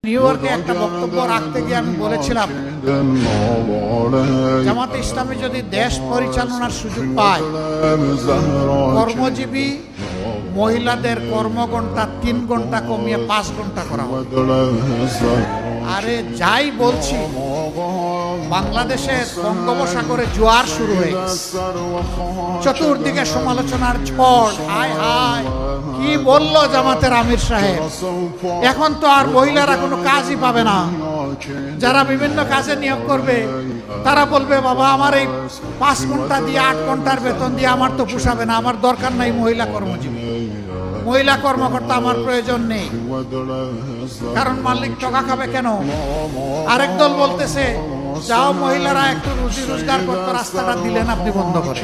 New ইয়র্কে একটা বক্তব্য রাখতে গিয়ে আমি বলেছিলাম, জামাতে ইসলামী যদি দেশ পরিচালনার সুযোগ পায়, কর্মজীবী মহিলাদের কর্মঘণ্টা 3 ঘন্টা কমিয়ে 5 ঘন্টা করা হবে। আরে যাই বলছি, বাংলাদেশের বঙ্গোপসাগরে জোয়ার শুরু হয়ে গেছে, চতুর্দিকে সমালোচনার ঝড়। হায় হায়, কি বললো জামাতের আমির সাহেব, এখন তো আর মহিলারা কোনো কাজই পাবে না। যারা বিভিন্ন কাজে নিয়োগ করবে তারা বলবে, বাবা আমার এই 5 ঘন্টা দিয়ে 8 ঘন্টার বেতন দিয়ে আমার তো পোষাবে না, আমার দরকার নাই মহিলা কর্মজীবী, মহিলা কর্মকর্তা আমার প্রয়োজন নেই। কারণ মালিক টাকা খাবে কেন? আরেক দল বলতেছে, যাও মহিলারা একটু রুজি রোজগার করতে, রাস্তাটা দিলেন আপনি বন্ধ করে।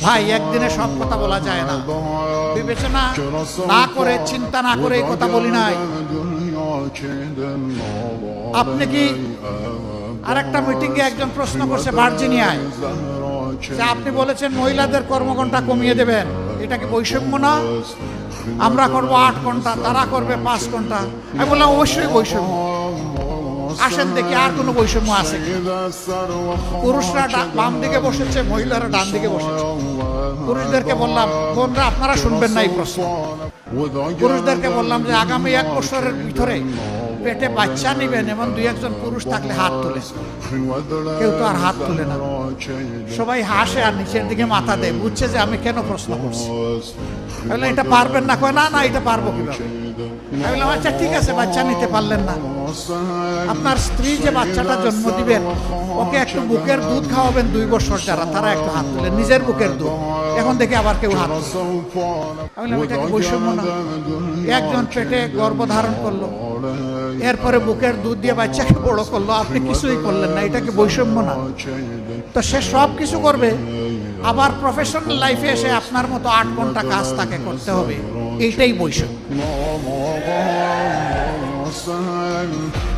ভাই, একদিনে সব কথা বলা যায় না। বিবেচনা না করে, চিন্তা না করে এই কথা বলি নাই। আপনি কি আরেকটা মিটিংয়ে একজন প্রশ্ন করছে ভার্জিনিয়ায়, যে আপনি বলেছেন মহিলাদের কর্মঘণ্টা কমিয়ে দেবেন, এটা কি বৈষম্য না? আমরা করব 8 ঘন্টা, তারা করবে 5 ঘন্টা। আমি বললাম অবশ্যই বৈষম্য। আসেন দেখি আর কোনো বৈষম্য আছে কি। পুরুষরা বাম দিকে বসেছে, মহিলারা ডান দিকে বসেছে। পুরুষদেরকে বললাম, বোনরা আপনারা শুনবেন না এই প্রশ্ন। পুরুষদেরকে বললাম যে আগামী 1 বছরের ভিতরে পেটে বাচ্চা নিবেন এমন 2-1 জন পুরুষ থাকলে হাত তোলে। কেউ তো আর হাত তোলে না, সবাই হাসে আর নিচের দিকে মাথা দেয়, বুঝছে যে আমি কেন প্রশ্ন করছি। বললাম এটা পারবেন না? কয় না না, এটা পারবো কিভাবে? আমি বললাম আচ্ছা ঠিক আছে, বাচ্চা নিতে পারলেন না, আপনার স্ত্রী যে বাচ্চাটা জন্ম দিবেন ওকে একটু বুকের দুধ খাওয়াবেন 2 বছর, যারা তারা একটু হাত তুলে, নিজের বুকের দুধ। এখন দেখি আবার কেউ হাত তুলে। আমি বললাম এটা কি বৈষম্য না? একজন পেটে গর্ভধারণ করলো, এরপরে বুকের দুধ দিয়ে বাচ্চাকে বড় করলো, আপনি কিছুই করলেন না, এটা কি বৈষম্য না? তো সে সব কিছু করবে, আবার প্রফেশনাল লাইফে এসে আপনার মতো 8 ঘন্টা কাজ তাকে করতে হবে, এইটাই বৈষম্য।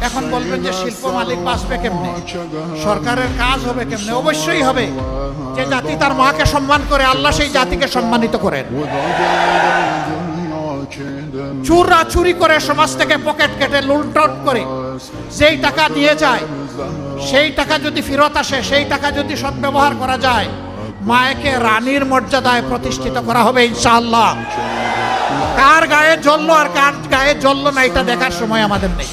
এখন বলবেন যে শিল্প মালিক বাঁচবে কেমনে, সরকারের কাজ হবে কেমনে? অবশ্যই হবে। যে জাতি তার মাকে সম্মান করে, আল্লাহ সেই জাতিকে সম্মানিত করেন। চুরা চুরি করে সমাজ থেকে পকেট কেটে লুণ্ঠন করে যেই টাকা নিয়ে যায়, সেই টাকা যদি ফেরত আসে, সেই টাকা যদি সদ্ব্যবহার করা যায়, মায়েকে রানীর মর্যাদায় প্রতিষ্ঠিত করা হবে ইনশাআল্লাহ। কার গায়ে জ্বললো আর কার গায়ে জ্বললো না এটা দেখার সময় আমাদের নেই।